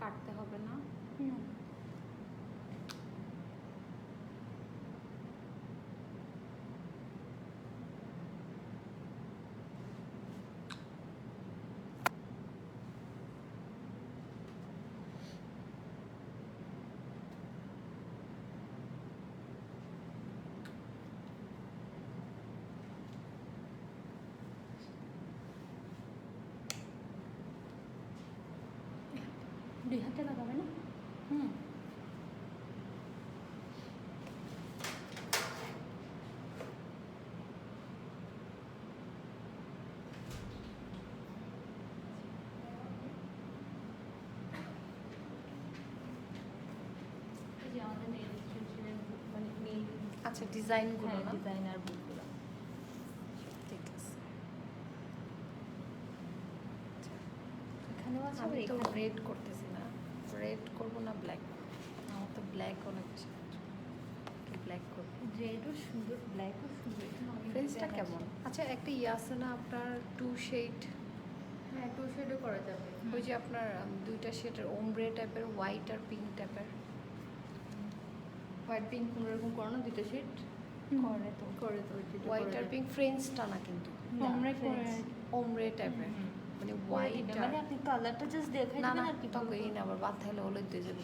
কাটতে হবে না। দুই হাতে লাগাবে না? আচ্ছা, ডিজাইনগুলো না? ডিজাইনার বুকগুলো। ঠিক আছে। এখানেও আছে। আমি তো রেড করতেছি না, রেড করবো না ব্ল্যাক। আমার তো ব্ল্যাক অনেক বেশি, ব্ল্যাক করবো। রেডও সুন্দর, ব্ল্যাকও সুন্দর। ফ্রেন্সটা কেমন? আচ্ছা, একটা আছে না আপনার 2 শেড? হ্যাঁ, 2 শেডও করা যাবে। ওই যে আপনার 2টা শেডের ওমব্রে টাইপের, হোয়াইট আর পিঙ্ক টাইপের। হোয়াইট পিঙ্ক কোন রকম করো না, 2টা শেড করে তো হোয়াইট আর পিঙ্ক ফ্রেন্সটা না কিন্তু, ওমব্রে টাইপের, মানে হোয়াইট আর মানে আপনি কালারটা জাস্ট দেখাই না দিবেন না আর কি। তবে এই না, আবার বাদ থাকলে হলুদ দিয়ে যাবে।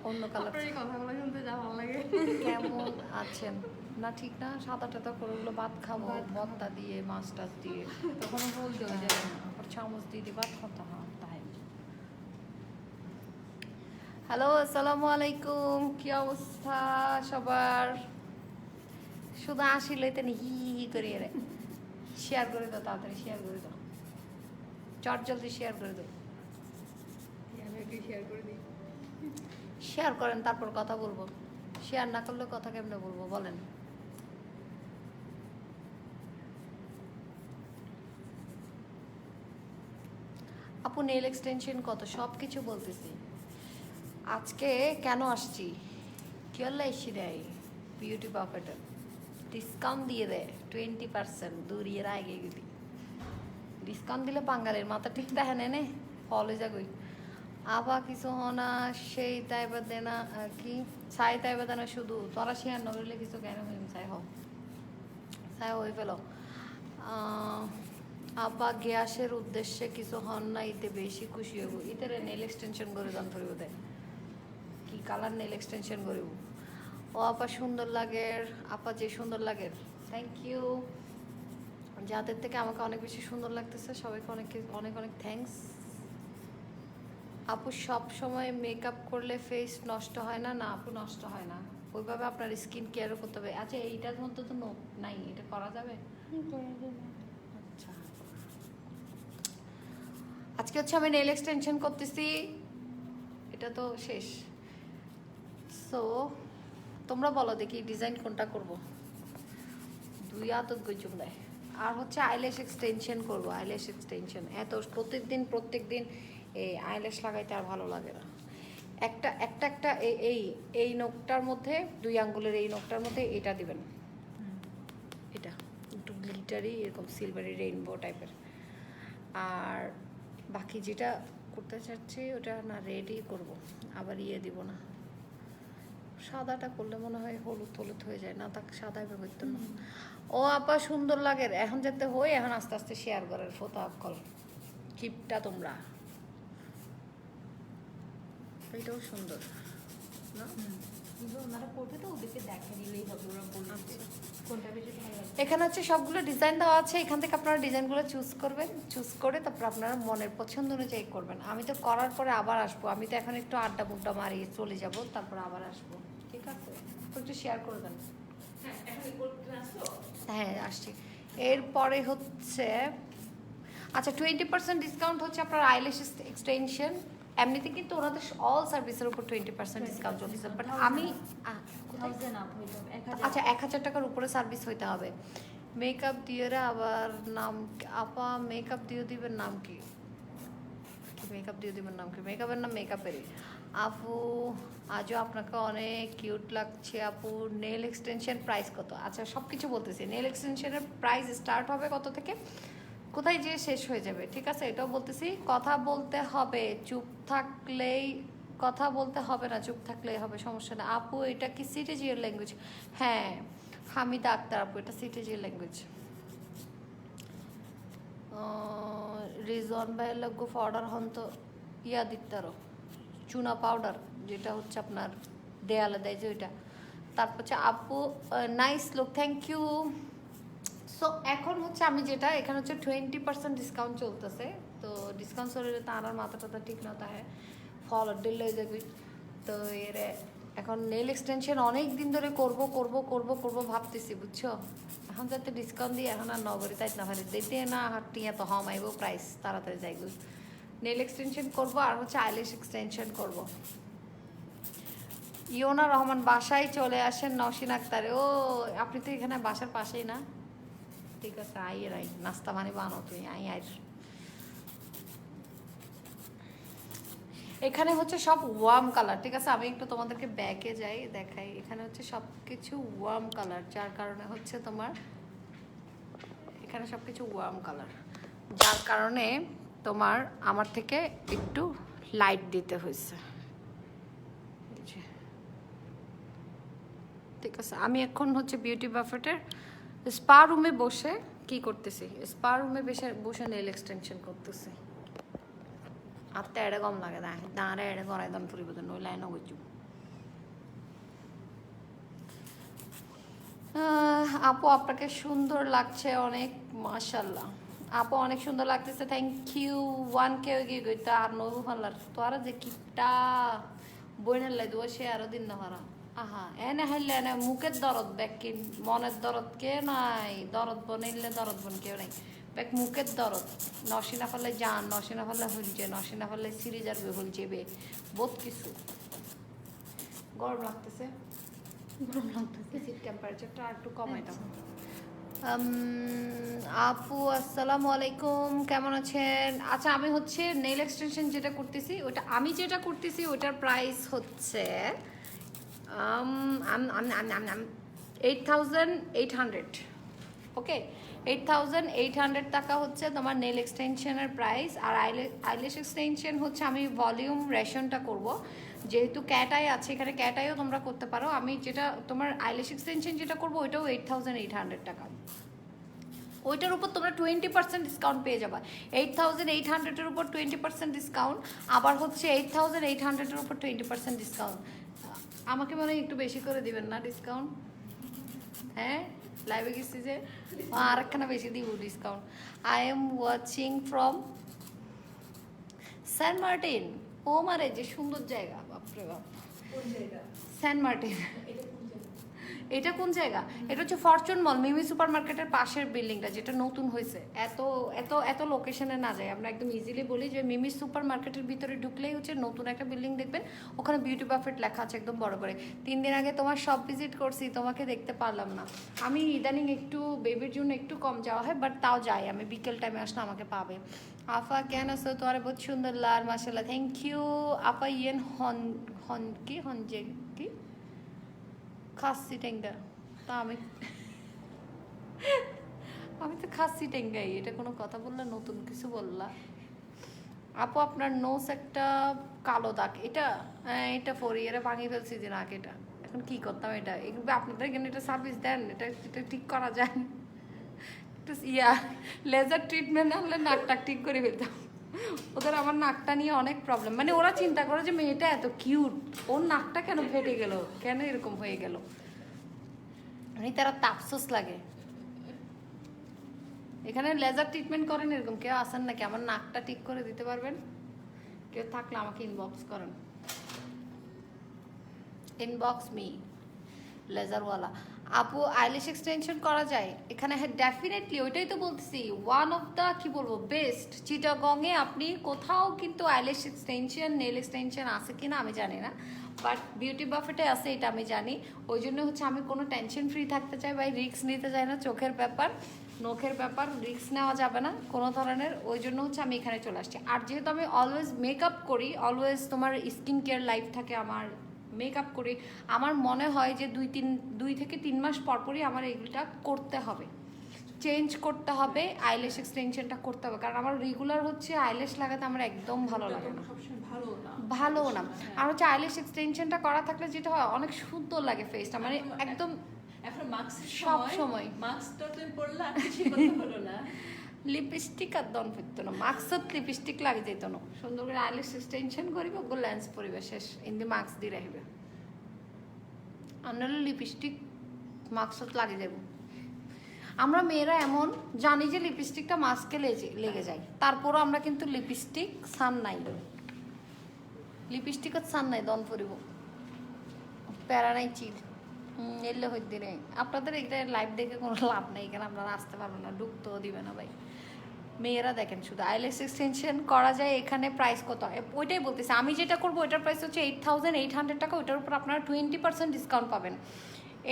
অন্য কালার। আপনার এই কথাগুলো শুনতে যা ভালো লাগে। কেমন আছেন? না ঠিক না, সাদা টাদা করে ওগুলো ভাত খাবো, ভর্তা দিয়ে মাছ টাছ দিয়ে, তখন বলতে হয়ে যাবে না। আবার চামচ দিয়ে দিয়ে ভাত খাতে হয় তাই। হ্যালো, আসসালামু আলাইকুম, কি অবস্থা সবার? শুধু আসিলে তেন হি হি করিয়ে রে। শেয়ার করে দাও, তাড়াতাড়ি শেয়ার করে দাও, চট জলদি শেয়ার করে দাও। আমি একটু শেয়ার করে দিই। শেয়ার করেন, তারপর কথা বলবো। শেয়ার না করলে কথা কেমনে বলবো বলেন? আপু নেল এক্সটেনশন কত? সব কিছু বলতেছি। আজকে কেন আসছি, কি হল্লা এসি দেয় বিউটি বাফেটার ডিসকাউন্ট দিয়ে দেয় 20%, দূরিয়ে আগে গেলি ডিসকাউন্ট দিলে বাঙালির মাথা ঠিক দেখে নে ফলে যাগই। আবার কিছু হনা সেই তাইবা দেনা কি ছাই তাইবা দেনা, শুধু তোরা শেয়ার নগরলে কিছু কেন হইম চাই হোক চাই হয়ে ফেলো। আপা গ্যাসের উদ্দেশ্যে কিছু হন না, ইতে বেশি খুশি হব। ইতারে নেল এক্সটেনশন করে দান করিব দেয়, কি কালার নেল এক্সটেনশন করিব। ও আপা সুন্দর লাগে, আপা যে সুন্দর লাগে, থ্যাংক ইউ। যাদের থেকে আমাকে অনেক বেশি সুন্দর লাগতেছে সবাইকে অনেক অনেক অনেক থ্যাঙ্কস। আপু সব সময় মেকআপ করলে ফেস নষ্ট হয় না? না আপু, নষ্ট হয় না, ওইভাবে আপনার স্কিন কেয়ারও করতে হবে। আচ্ছা, এইটার মধ্যে তো নাই, এটা করা যাবে? আচ্ছা, আজকে হচ্ছে আমি নেল এক্সটেনশন করতেছি, এটা তো শেষ। সো তোমরা বলো দেখি ডিজাইন কোনটা করব। দুই আতত গজুম দেয়। আর হচ্ছে আইল্যাশ এক্সটেনশন করব, আইল্যাশ এক্সটেনশন। এত প্রত্যেক দিন এই আইল্যাশ লাগাইতে আর ভালো লাগে না। একটা একটা একটা এই নখটার মধ্যে, 2 আঙ্গুলের এই নখটার মধ্যে এটা দিবেন, এটা একটু গ্লিটারি এরকম সিলভারি রেইনবো টাইপের। আর বাকি যেটা করতে চাচ্ছি ওটা না রেডই করব, আবার দিব না। সাদাটা করলে মনে হয় হলুদ হলুদ হয়ে যায় না, তাকে সাদা করতে না। ও আপা সুন্দর লাগে, এখন যাতে হই, এখন আস্তে আস্তে শেয়ার করার ফোতা কল কিপটা তোমরা। এটাও সুন্দর না? ওনারা করবে তো ওদেরকে দেখা দিলেই হবে, ওরা বলবে কোনটা বেশি ভালো লাগে। এখানে হচ্ছে সবগুলো ডিজাইন দেওয়া আছে, এখান থেকে আপনারা ডিজাইনগুলো চুজ করবেন, চুজ করে তারপর আপনারা মনের পছন্দ অনুযায়ী করবেন। আমি তো করার পরে আবার আসবো, আমি তো এখন একটু আড্ডা মুড্ডা মারিয়ে চলে যাব, তারপর আবার আসবো, ঠিক আছে? একটু শেয়ার করে দেন। হ্যাঁ আসছি। এরপরে হচ্ছে আচ্ছা 20% ডিসকাউন্ট হচ্ছে আপনার আইল্যাশ এক্সটেনশন। এমনিতে কিন্তু ওনাদের অল সার্ভিসের উপর 20% ডিসকাউন্ট চলতেছে, বাট আমি আচ্ছা 1000 টাকার উপরে সার্ভিস হইতে হবে। মেকআপ দিয়ে আবার নাম আপা, মেকআপ দিয়ে দিবেন নাম কি? মেকআপ দিয়ে দিবেন নাম কি? মেকআপের নাম মেকআপেরই। আপু আজও আপনাকে অনেক কিউট লাগছে আপু। নেল এক্সটেনশন প্রাইস কত? আচ্ছা সব কিছু বলতেছি। নেল এক্সটেনশনের প্রাইস স্টার্ট হবে কত থেকে? কোথায় যেয়ে শেষ হয়ে যাবে, ঠিক আছে? এটাও বলতেছি, কথা বলতে হবে, চুপ থাকলেই কথা বলতে হবে না, চুপ থাকলেই হবে, সমস্যা না। আপু এটা কি সিটিজির ল্যাঙ্গুয়েজ? হ্যাঁ হামিদা আক্তার আপু, এটা সিটিজির ল্যাঙ্গুয়েজ। রিজওয়ান ভাইয়ের লাগু পাউডার হন তো ইয়া দিতারও, চুনা পাউডার, যেটা হচ্ছে আপনার দেয়ালে দেয় যে ওইটা। তারপর হচ্ছে আপু nice look, thank you. So এখন হচ্ছে আমি যেটা, এখানে হচ্ছে 20% ডিসকাউন্ট চলতেছে। তো ডিসকাউন্ট চলে তার আর মাথা টাথা ঠিক না তাহে ফলো ডিল হয়ে যাবে। তো এর এখন নেল এক্সটেনশন অনেক দিন ধরে করব করব করব করব ভাবতেছি, বুঝছো? এখন যাতে ডিসকাউন্ট দিয়ে এখন আর নগরী তাই না ভাই দিতে না হাঁটিয়া তো হম আইব প্রাইস তাড়াতাড়ি যাইব। নেল এক্সটেনশন করব আর হচ্ছে আইলিশ এক্সটেনশন করব। ইয়োনা রহমান বাসায় চলে আসেন নওশিন আক্তারে। ও আপনি তো এখানে বাসার পাশেই না? ঠিক আছে আইয়ের আই, নাস্তা মানে বানো তুমি, আই আই। এখানে হচ্ছে সব ওয়ার্ম কালার, ঠিক আছে? আমি একটু তোমাদেরকে ব্যাকে যাই দেখাই। এখানে হচ্ছে সব কিছু ওয়ার্ম কালার, যার কারণে হচ্ছে তোমার এখানে সব কিছু ওয়ার্ম কালার, যার কারণে তোমার আমার থেকে একটু লাইট দিতে হয়েছে। ঠিক আছে, আমি এখন হচ্ছে বিউটি বাফেটের স্পা রুমে বসে কি করতেছি, স্পা রুমে বসে নেল এক্সটেনশন করতেছি। আর তো এটা কম লাগে না, দাঁড়ে এটা করাই দাম পরিবর্তন ওই লাইনও বুঝু। আপু আপনাকে সুন্দর লাগছে অনেক, মাশাল্লাহ আপু অনেক সুন্দর লাগতেছে, থ্যাংক ইউ। 1K গিয়ে গইতা আর নবু ফাল্লার তোরা যে কিপটা বইনের লাই দোয়া সে আরো দিন না হারা। আহা এনে হাইলে এনে মুখের দরদ ব্যাক কি মনের দরদ কে নাই, দরদ বনাইলে দরদ বন কেউ নাই, ব্যাক মুখের দরদ। নসিনা ফালে যান, নসিনা ফালে হলছে, নসিনা ফালে সিঁড়ি যাবে হলছে বে বহুত কিছু। গরম লাগতেছে, গরম লাগতেছে। সিট টেম্পারেচারটা আর একটু কমাই দাও। আপু আসসালামু আলাইকুম, কেমন আছেন? আচ্ছা আমি হচ্ছে নেল এক্সটেনশন যেটা করতেছি ওটা, আমি যেটা করতেছি ওটার প্রাইস হচ্ছে 8,800। ওকে 8,800 টাকা হচ্ছে তোমার নেল এক্সটেনশনের প্রাইস। আর আইলিশ এক্সটেনশন হচ্ছে আমি ভলিউম রেশনটা করব, যেহেতু ক্যাট আই আছে এখানে, ক্যাট আইও তোমরা করতে পারো। আমি যেটা তোমার আইলিশ এক্সটেনশন যেটা করবো ওইটাও 8,800 টাকা। ওইটার উপর তোমরা 20% ডিসকাউন্ট পেয়ে যাবে। 8,800-এর উপর 20% ডিসকাউন্ট, আবার হচ্ছে 8,800-এর উপর 20% ডিসকাউন্ট। আমাকে মনে হয় একটু বেশি করে দিবেন না ডিসকাউন্ট? হ্যাঁ লাইভে গেছি যে আর একখানা বেশি দিব discount. I am watching from Saint Martin. ও মারে যে সুন্দর জায়গা, বাপরে বাপ। সেন্ট মার্টিন এটা কোন জায়গা? এটা হচ্ছে ফরচুন মল, মিমি সুপার মার্কেটের পাশের বিল্ডিংটা, যেটা নতুন হয়েছে। এত এত এত লোকেশনে না যায়, আমরা একদম ইজিলি বলি যে মিমি সুপার মার্কেটের ভিতরে ঢুকলেই হচ্ছে নতুন একটা বিল্ডিং দেখবেন, ওখানে বিউটি বাফেট লেখা আছে একদম বড় করে। 3 দিন আগে তোমার শপ ভিজিট করছি, তোমাকে দেখতে পারলাম না। আমি ইদানিং একটু বেবির জন্য একটু কম যাওয়া হয়, বাট তাও যাই আমি, বিকেল টাইমে আসলে আমাকে পাবে। আফা কেন আছো? তোমার বহুত সুন্দর লার, মাশাআল্লাহ, থ্যাংক ইউ আপা। ইয়েন হন হন কি হনজে কি খাসি টেঙ্গা, তা আমি তো খাসি টেঙ্গাই, এটা কোনো কথা বললা? নতুন কিছু বললা? আপু আপনার নোস একটা কালো দাগ, এটা এটা 4 ইয়ারে ভাঙিয়ে ফেলছি যে নাক, এটা এখন কি করতাম? এটা আপনাদের এখানে এটা সার্ভিস দেন? এটা এটা ঠিক করা যায়? একটু ইয়া লেজার ট্রিটমেন্ট হলে নাকটা ঠিক করে ফেলতাম। ওদের আমার নাকটা নিয়ে অনেক প্রবলেম, মানে ওরা চিন্তা করে যে মেয়েটা এত কিউট, ওর নাকটা কেন ফেটে গেল, কেন এরকম হয়ে গেল, মানে তারা তাপসোস লাগে। এখানে লেজার ট্রিটমেন্ট করেন এরকম কেউ আসেন নাকি? আমার নাকটা ঠিক করে দিতে পারবেন কেউ থাকলে আমাকে ইনবক্স করেন, ইনবক্স মি লেজারওয়ালা। আপু আইলিশ এক্সটেনশন করা যায় এখানে? হ্যাঁ ডেফিনেটলি, ওইটাই তো বলতেছি, ওয়ান অফ দ্য কি বলবো বেস্ট। চিটাগংয়ে আপনি কোথাও কিন্তু আইলিশ এক্সটেনশন নেল এক্সটেনশন আছে কিনা আমি জানি না, বাট বিউটি বাফেটে আছে এটা আমি জানি। ওই জন্য হচ্ছে আমি কোনো টেনশন ফ্রি থাকতে চাই, বা রিস্ক নিতে চাই না। চোখের ব্যাপার, নখের ব্যাপার, রিস্ক নেওয়া যাবে না কোনো ধরনের। ওই জন্য হচ্ছে আমি এখানে চলে আসছি। আর যেহেতু আমি অলওয়েজ মেকআপ করি, অলওয়েজ তোমার স্কিন কেয়ার লাইফ থাকে আমার, মেকআপ করি, আমার মনে হয় যে 2 থেকে 3 মাস পরপরই আমার এগুলোটা করতে হবে। চেঞ্জ করতে হবে, আইল্যাশ এক্সটেনশনটা করতে হবে, কারণ আমার রেগুলার হচ্ছে আইল্যাশ লাগাতে আমার একদম ভালো লাগে না, সবসময় ভালো না। আর হচ্ছে আইল্যাশ এক্সটেনশনটা করা থাকলে যেটা হয় অনেক সুন্দর লাগে ফেসটা, মানে একদম এখন সব সময় মাস্কটা তুমি পড়লা কিছু করতে হলো না। লিপস্টিক আর দন ফিরতো না, মাস্কত লিপস্টিক লাগে যেত না, সুন্দর করে আইল্যাশ এক্সটেনশন করিবে, ওগুলো লেন্স পরিবে, শেষ ইন্দি মাস্ক দিয়ে রাখবে, আর নাহলে লিপস্টিক মাস্কত লাগে যাব। আমরা মেয়েরা এমন জানি যে লিপস্টিকটা মাস্কে লেগে যায়, তারপরও আমরা কিন্তু লিপস্টিক সান নাই, লিপস্টিকত সান নাই, দন পরিব প্যারা নাই চিল এলে হইতে নেই। আপনাদের এটা লাইভ দেখে কোনো লাভ নেই, এখানে আপনারা আসতে পারবেন না, ঢুকতেও দিবে না ভাই। মেয়েরা দেখেন শুধু আইল্যাশ এক্সটেনশন করা যায়, এখানে প্রাইস কত হয় ওইটাই বলতেছে। আমি যেটা করবো ওইটার প্রাইস হচ্ছে 8800 টাকা, ওইটার উপর আপনারা 20% ডিসকাউন্ট পাবেন।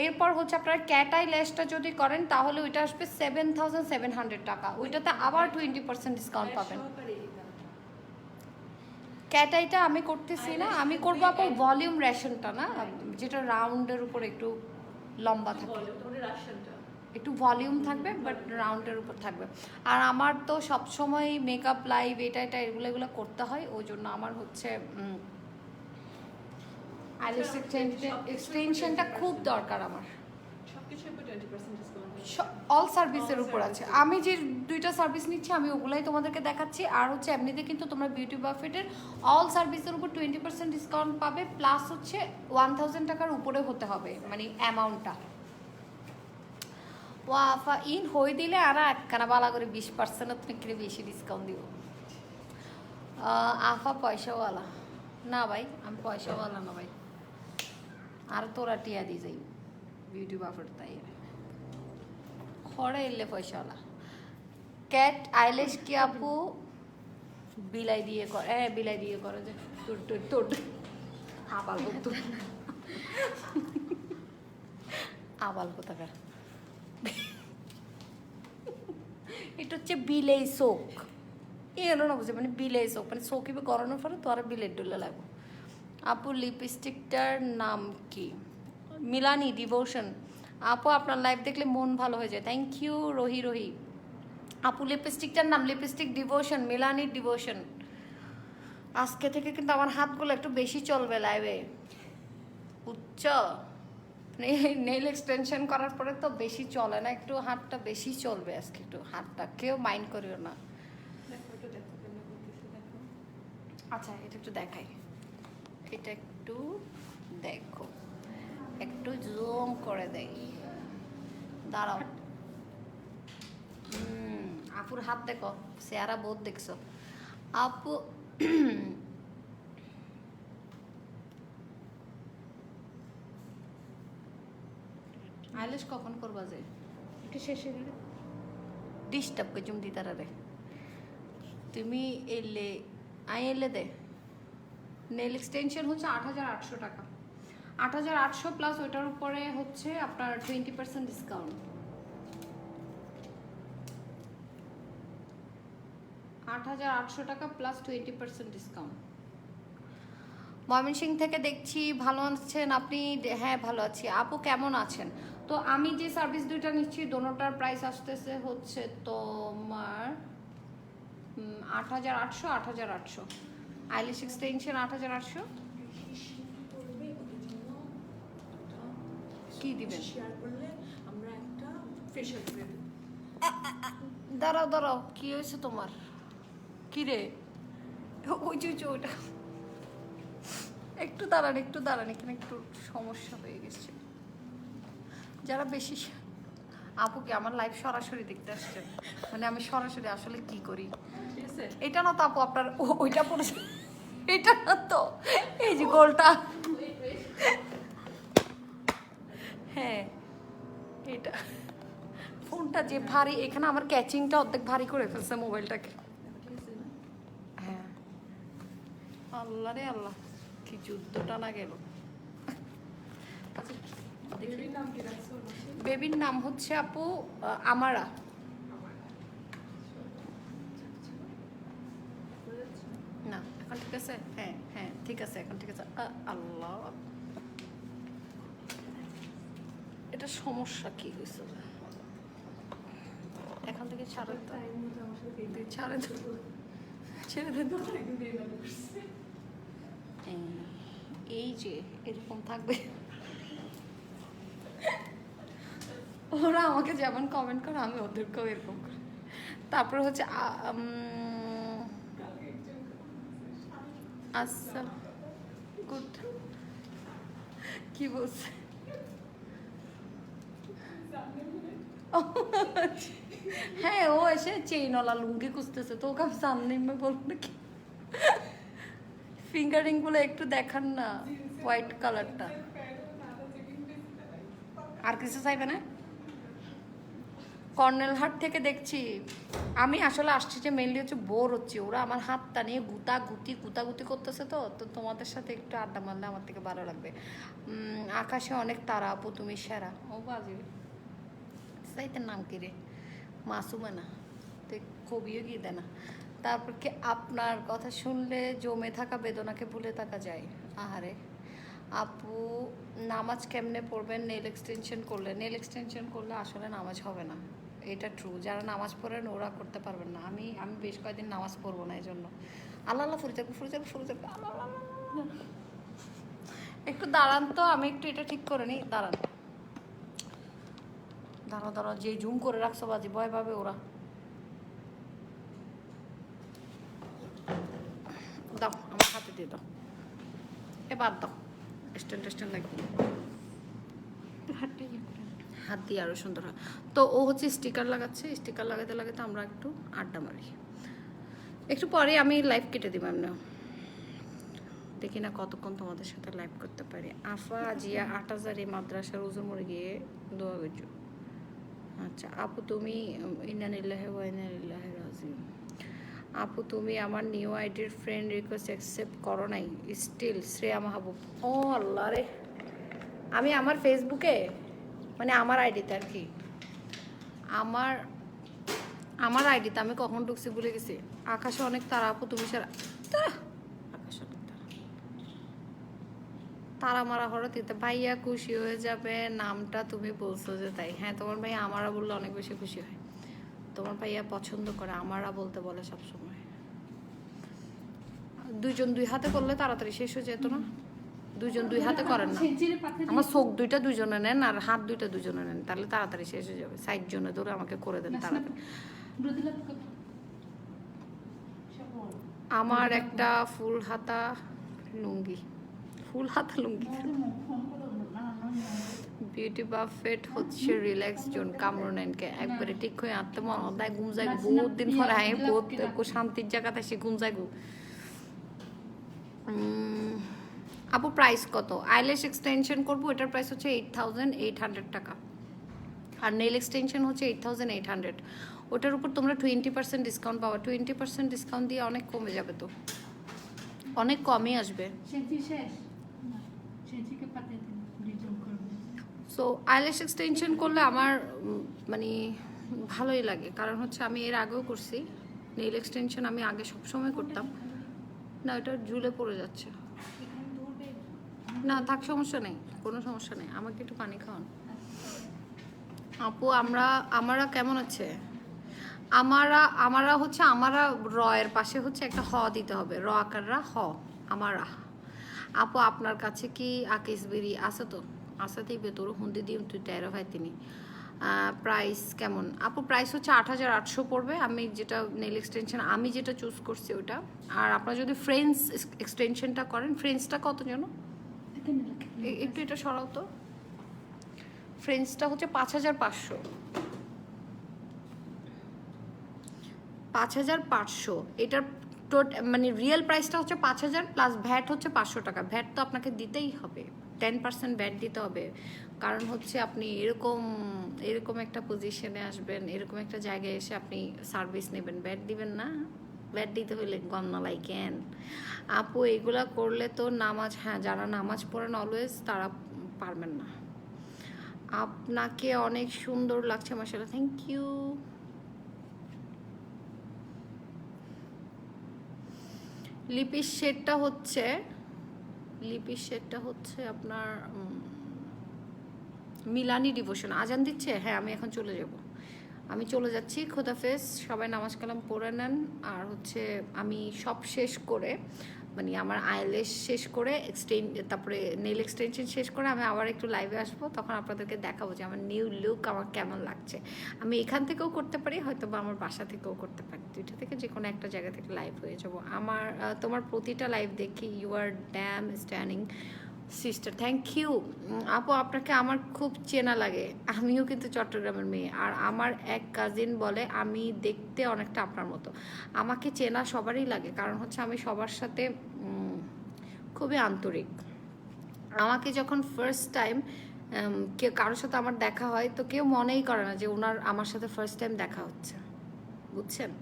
এরপর হচ্ছে আপনারা ক্যাট আই ল্যাশটা যদি করেন তাহলে ওইটা আসবে 7700 টাকা, ওইটাতে আবার 20% ডিসকাউন্ট পাবেন। ক্যাট আইটা আমি করতেছি না, আমি করবো আপনার ভলিউম রেশনটা না, যেটা রাউন্ডের উপর একটু লম্বা থাকে, একটু ভলিউম থাকবে বাট রাউন্ডের উপর থাকবে। আর আমার তো সবসময় মেকআপ লাইভ এটা এগুলো করতে হয়, ওই জন্য আমার হচ্ছে আইল্যাশ এক্সটেনশনটা খুব দরকার আমার। অল সার্ভিসের উপর আছে, আমি যে দুইটা সার্ভিস নিচ্ছি আমি ওগুলাই তোমাদেরকে দেখাচ্ছি। আর হচ্ছে এমনিতে কিন্তু তোমরা বিউটি বাফেটের অল সার্ভিসের উপর 20% ডিসকাউন্ট পাবে, প্লাস হচ্ছে 1000 টাকার উপরে হতে হবে মানে অ্যামাউন্টটা। ওয়াফা ইন হয়ে দিলে আর একখানা বালা করে 20% তুমি বেশি ডিসকাউন্ট দিব। আফা পয়সাওয়ালা না ভাই, আমি পয়সাওয়ালা না ভাই, আর তোরা টিয়া দিয়ে যাই বিউটি বাফেট তাই খড়ে এলে পয়সাওয়ালা। ক্যাট আইল্যাশ কি আপু বিলাই দিয়ে করে, বিলাই দিয়ে করে যে তোর আবাল তোর আবাল কোথাকার, এটা হচ্ছে বিলেই শোক, এই হলো না বুঝে, মানে বিলেই শোক মানে শোকিবে করানোর পরে তো আর বিলের ডুলে লাগবো। আপু লিপস্টিকটার নাম কি? মিলানি ডিভোশন। আপু আপনার লাইভ দেখলে মন ভালো হয়ে যায়, থ্যাংক ইউ রোহি। আপু লিপস্টিকটার নাম লিপস্টিক ডিভোশন, মিলানি ডিভোশন। আজকে থেকে কিন্তু আমার হাতগুলো একটু বেশি চলবে লাইভে, উচ্চ নেইল এক্সটেনশন করার পরে তো বেশি চলে না, একটু হাতটা বেশি চলবে আজকে, একটু হাতটা কেউ মাইন্ড করিও না। আচ্ছা এটা একটু দেখাই, এটা একটু দেখো, একটু জুম করে দেই, দাঁড়াও। আপুর হাত দেখো, চেহারা বহুত দেখছো আপু। আইল্যাশ কখন করবা যে একটু শেষে দিলে ডিস্টার্ব করে চুমতি তারা রে, তুমি এলে আই এলে দে। নেল এক্সটেনশন হচ্ছে 8800 টাকা, 8800 প্লাস ওইটার উপরে হচ্ছে আপনার 20% ডিসকাউন্ট। 8800 টাকা প্লাস 20% ডিসকাউন্ট। ময়মনসিংহ থেকে দেখছি, ভালো আছেন আপনি? হ্যাঁ ভালো আছি। আপু কেমন আছেন? তো আমি যে সার্ভিস দুইটা নিচ্ছি দোনোটার প্রাইস আসতেছে হচ্ছে তোমার 8800, 8800 আইল্যাশ এক্সটেনশন 8800। কি দিবেন? দাঁড়াও কি হয়েছে তোমার? কি রে ওই যে ওইটা, একটু দাঁড়ান এখানে একটু সমস্যা হয়ে গেছে। যারা বেশি আপু কি আমার লাইভ সরাসরি দেখতে আসছেন, মানে আমি সরাসরি আসলে কি করি এটা না তো আপু, আপনার ওইটা পড়েছে, এটা না তো, এই যে গোলটা, হ্যাঁ এটা ফোনটা যে ভারী, এখানে আমার ক্যাচিংটা অর্ধেক ভারী করে ফেলছে মোবাইলটাকে। হ্যাঁ আল্লাহ রে আল্লাহ, কি যুদ্ধটা না গেল। বেবির নাম হচ্ছে আপু আমারা। না এখন ঠিক আছে, হ্যাঁ ঠিক আছে, এখন ঠিক আছে। আল্লাহ এটা সমস্যা কি হয়েছে? এখান থেকে ছাড়েন তো, ছাড়েন তো, ছেড়ে দেন তো। এই যে এরকম থাকবে, ওরা আমাকে যেমন কমেন্ট করে আমি ওদেরকেও এরকম করি। তারপর হচ্ছে আচ্ছা গুড, কি বলছে? হ্যাঁ, ও এসে চেইনওয়ালা লুঙ্গি খুঁজতেছে, তো ওকে আমি সামনে বলবো নাকি ফিঙ্গারিং গুলো একটু দেখান না, হোয়াইট কালারটা। আর কিছু চাইবে না? কর্নেল হাট থেকে দেখছি আমি, আসলে আসছি যে মেনলি হচ্ছে বোর হচ্ছে, ওরা আমার হাতটা নিয়ে গুতাগুতি করতেছে, তো তো তোমাদের সাথে একটু আড্ডা মারলে আমার থেকে ভালো লাগবে। আকাশে অনেক তারা, আপু তুমি সেরা। ও বাজি সাইতের নাম কি রে, মাসুমা না, তো কবিও গিয়ে দেয় না। তারপর কি আপনার কথা শুনলে জমে থাকা বেদনাকে ভুলে থাকা যায়। আহারে আপু, নামাজ কেমনে পড়বেন নেল এক্সটেনশন করলে? নেল এক্সটেনশন করলে আসলে নামাজ হবে না, এটা ট্রু। যারা নামাজ পড়েন ওরা করতে পারবেন না। আমি বেশ কয়েকদিন নামাজ পড়বো না, এই জন্য। আল্লাহ আল্লাহ ফুরে যাবো। একটু দাঁড়ান তো, আমি একটু এটা ঠিক করে নিই, দাঁড়ান। দাঁড়াও, যে জুম করে রাখছো বাজি, ভয় পাবে ওরা। দাও আমার হাতে দিয়ে দাও, এবার দাও। স্ট্যান্ড লাগবে, হাত দিয়ে আরো সুন্দর হয়। তো ও হচ্ছে স্টিকার লাগাচ্ছে, স্টিকার লাগাতে লাগাতে আমরা একটু আড্ডা মারি। একটু পরে আমি লাইভ কেটে দিব, এমনি দেখি না কতক্ষণ তোমাদের সাথে লাইভ করতে পারি। আফা জিয়া ৮০০০ মাদ্রাসার ওজন মরে গিয়ে দোয়া করছো। আচ্ছা আপু তুমি, ইন্নালিল্লাহি ওয়া ইন্না ইলাইহি রাজিউন। আপু তুমি আমার নিউ আইডির ফ্রেন্ড রিকোয়েস্ট অ্যাকসেপ্ট করো নাই স্টিল? শ্রেয়া মাহবুব। ও আল্লাহ রে, আমি আমার ফেসবুকে, মানে আমার আইডিতে আর কি, আমার আইডিতে আমি কখন ঢুকছি ভুলে গেছি। আকাশে অনেক তারা, আপু তুমি সারা। আকাশে অনেক তারা মারা হঠাৎ দিতে ভাইয়া খুশি হয়ে যাবে, নামটা তুমি বলছো যে তাই। হ্যাঁ, তোমার ভাইয়া আমারা বললে অনেক বেশি খুশি হয়। তোমার ভাইয়া পছন্দ করে আমারা বলতে, বলে সবসময়। দুইজন দুই হাতে করলে তাড়াতাড়ি শেষ হয়ে যেত না? দুইজন দুই হাতে করেন না, আমার চোখ দুইটা দুইজনে নেন আর হাত দুইটা দুইজনে নেন, তাহলে তাড়াতাড়ি শেষ হয়ে যাবে। সাইড জনে ধরে আমাকে করে দেন তাড়াতাড়ি। আমার একটা ফুল হাতা লুঙ্গি বিউটি বাফেট হচ্ছে রিল্যাক্স জোন। কামরুনাইনকে একবারে ঠিক হয়ে আনতে মন দেয়, ঘুম যায় বহুত দিন পরে, হ্যাঁ বহুত শান্তির জায়গাতে এসে ঘুম যায়। আপু প্রাইস কত? আইল্যাশ এক্সটেনশন করবো, এটার প্রাইস হচ্ছে 8800 টাকা, আর নেল এক্সটেনশন হচ্ছে 8800। ওটার উপর তোমরা 20% ডিসকাউন্ট পাওয়া। 20% ডিসকাউন্ট দিয়ে অনেক কমে যাবে, তো অনেক কমই আসবে। সো আইল্যাশ এক্সটেনশন করলে আমার মানে ভালোই লাগে, কারণ হচ্ছে আমি এর আগেও করছি নেল এক্সটেনশন, আমি আগে সবসময় করতাম না। ওটা ঝুলে পড়ে যাচ্ছে না, থাক সমস্যা নেই, কোনো সমস্যা নেই। আমাকে একটু পানি খাওয়ান। আপু আমরা কেমন আছে? আমারা হচ্ছে, আমারা র এর পাশে হচ্ছে একটা হ দিতে হবে, র আকাররা হ। আমারা। আপু আপনার কাছে কি আকিসবেরি আছে? তো আছে, দিবে তোর হুন্দি দিয়ে তুই টেরো হয় তিনি। প্রাইস কেমন? আপু প্রাইস হচ্ছে 8800 পড়বে। আমি যেটা নেল এক্সটেনশন আমি যেটা চুজ করছি ওটা। আর আপনারা যদি ফ্রেন্ডস এক্সটেনশনটা করেন, ফ্রেন্ডসটা কত যেন, একটু এটা সরাও তো। ফ্রেন্ডসটা হচ্ছে 5500। 5500 এটার মানে রিয়েল প্রাইসটা হচ্ছে 5000 প্লাস ভ্যাট হচ্ছে 500 টাকা। ভ্যাট তো আপনাকে দিতেই হবে, 10% ভ্যাট দিতে হবে, কারণ হচ্ছে আপনি এরকম একটা পজিশনে আসবেন, এরকম একটা জায়গায় এসে আপনি সার্ভিস নেবেন, ভ্যাট দিবেন না? ভ্যাট দিতে হলে গন্না লাইকেন। আপু এগুলা করলে তো নামাজ, হ্যাঁ যারা নামাজ পড়েন অলওয়েজ তারা পারবেন না। আপনাকে অনেক সুন্দর লাগছে মাশাআল্লাহ, থ্যাংক ইউ। লিপির শেডটা হচ্ছে আপনার মিলানি ডিভোশন। আজান দিচ্ছে, হ্যাঁ আমি এখন চলে যাব। আমি চলে যাচ্ছি, খোদাফেজ। সবাই নামাজ কালাম পড়ে নেন। আর হচ্ছে আমি সব শেষ করে, মানে আমার আইলেশ শেষ করে তারপরে নেল এক্সটেনশন শেষ করে আমি আবার একটু লাইভে আসবো, তখন আপনাদেরকে দেখাবো যে আমার নিউ লুক আমার কেমন লাগছে। আমি এখান থেকেও করতে পারি, হয়তো বা আমার বাসা থেকেও করতে পারি, দুইটা থেকে যে কোনো একটা জায়গা থেকে লাইভ হয়ে যাবো। তোমার প্রতিটা লাইভ দেখি, you are damn standing sister, thank you আপু। আপনাকে আমার খুব চেনা লাগে, আমিও কিন্তু চট্টগ্রামের মেয়ে। আর আমার এক কাজিন বলে আমি দেখতে অনেকটা আপনার মতো। আমাকে চেনা সবারই লাগে, কারণ হচ্ছে আমি সবার সাথে খুবই আন্তরিক। আমাকে যখন ফার্স্ট টাইম কেউ কারোর সাথে আমার দেখা হয়, তো কেউ মনেই করে না যে ওনার আমার সাথে ফার্স্ট টাইম দেখা হচ্ছে, বুঝছেন?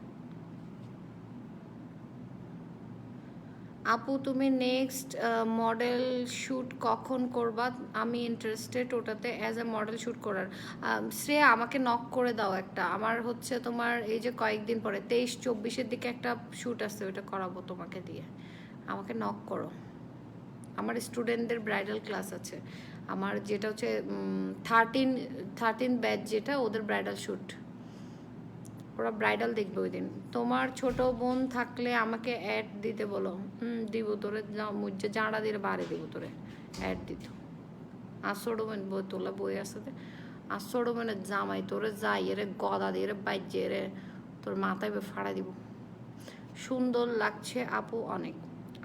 আপু তুমি নেক্সট মডেল শ্যুট কখন করবা? আমি ইন্টারেস্টেড ওটাতে, অ্যাজ এ মডেল শ্যুট করার। শ্রেয়া আমাকে নক করে দাও একটা, আমার হচ্ছে তোমার এই যে কয়েকদিন পরে 23-24-এর দিকে একটা শ্যুট আছে, ওটা করাবো তোমাকে দিয়ে, আমাকে নক করো। আমার স্টুডেন্টদের ব্রাইডাল ক্লাস আছে, আমার যেটা হচ্ছে 13 ব্যাচ, যেটা ওদের ব্রাইডাল শ্যুট, ওরা ব্রাইডাল দেখবে ওই দিন। তোমার ছোট বোন থাকলে আমাকে অ্যাড দিতে বলো। দিব তোরে, মুজ্জে জাঁড়া দিয়ে বাড়ি দিব তোরে, অ্যাড দিত। আসড়ো মেন বই তোলা বই আসতে, আসড়ো মেনে জামাই তোরে যাই এরে গদা দিয়ে বাইজে রে তোর মাথায় ফাড়া দিব। সুন্দর লাগছে আপু অনেক।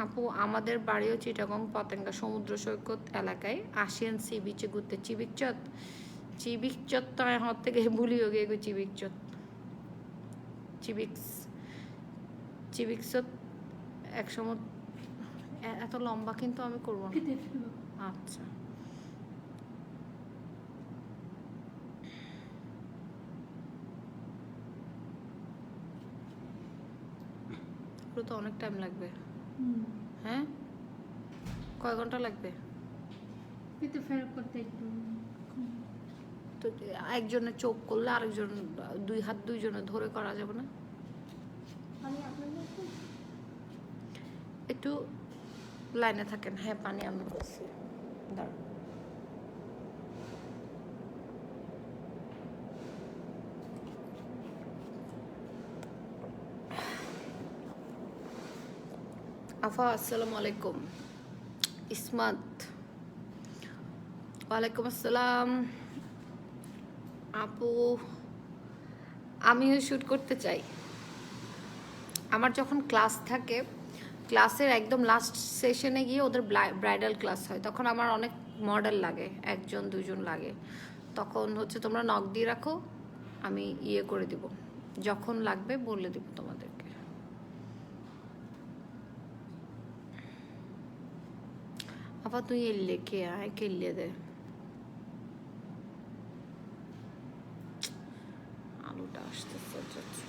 আপু আমাদের বাড়িও চিটাগং পতেঙ্গা সমুদ্র সৈকত এলাকায়, আসিয়ান সি বিচে ঘুরতে। চিবিকচত, চিবিকচত তো হাত থেকে ভুলিও গিয়ে চিবিকচত, চিবিক্সত একসময়। এত লম্বা কিন্তু আমি করবো না। আচ্ছা, পুরো তো অনেক টাইম লাগবে। হ্যাঁ, কয় ঘন্টা লাগবে? তো একজনের চোখ করলে আরেকজন দুই হাত দুইজনে ধরে করা যাবে না? একটু লাইনে থাকেন। হ্যাঁ, পানি আমি বলছি, দাঁড়ান। আফা আসসালামু আলাইকুম। ইসমাত ওয়ালাইকুম আসসালাম। আপু আমিও শ্যুট করতে চাই। আমার যখন ক্লাস থাকে, ক্লাসের একদম লাস্ট সেশনে গিয়ে ওদের ব্রাইডাল ক্লাস হয়, তখন আমার অনেক মডেল লাগে, 1-2জন লাগে। তখন হচ্ছে তোমরা নক দিয়ে রাখো, আমি ইয়ে করে দিব, যখন লাগবে বলে দিব তোমাদেরকে। আবার তুই এলে কে আয় কেলে দে, আলুটা আসতেছে যাচ্ছে।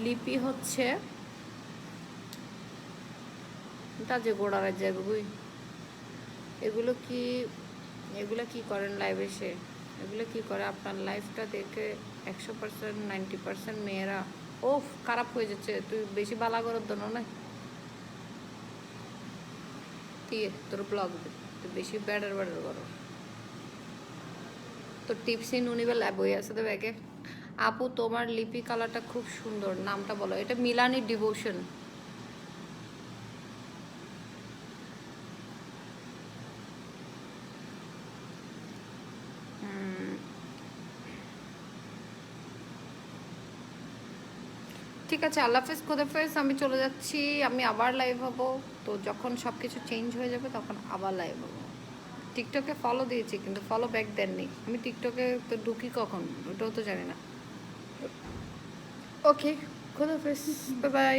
লিপি হচ্ছে তা যে গোড়ারা যাবে বুঝি। এগুলো কি করেন লাইভে এসে? এগুলো কি করে? আপনার লাইফটা দেখে 100% 90% মেয়েরা ওফ খারাপ হয়ে যাচ্ছে। তুই বেশি বালা করার জন্য না, তোর ব্লগ তুই বেশি ব্যাডার করো। তোর টিপসি নুনিবে ল্যাব হয়ে আছে তো ব্যাগে। আপু তোমার লিপি কালারটা খুব সুন্দর, নামটা বলো। এটা মিলানি ডিভোশন। ঠিক আছে, আল্লাহ হাফেজ, খোদাফেজ। আমি চলে যাচ্ছি, আমি আবার লাইভ হব। তো যখন সব কিছু চেঞ্জ হয়ে যাবে তখন আবার লাইভ হবো। টিকটকে ফলো দিয়েছি কিন্তু ফলো ব্যাক দেননি। আমি টিকটকে তো ঢুকি কখন ওটাও তো জানি না। ওকে, খোদাফেজ, বাই বাই।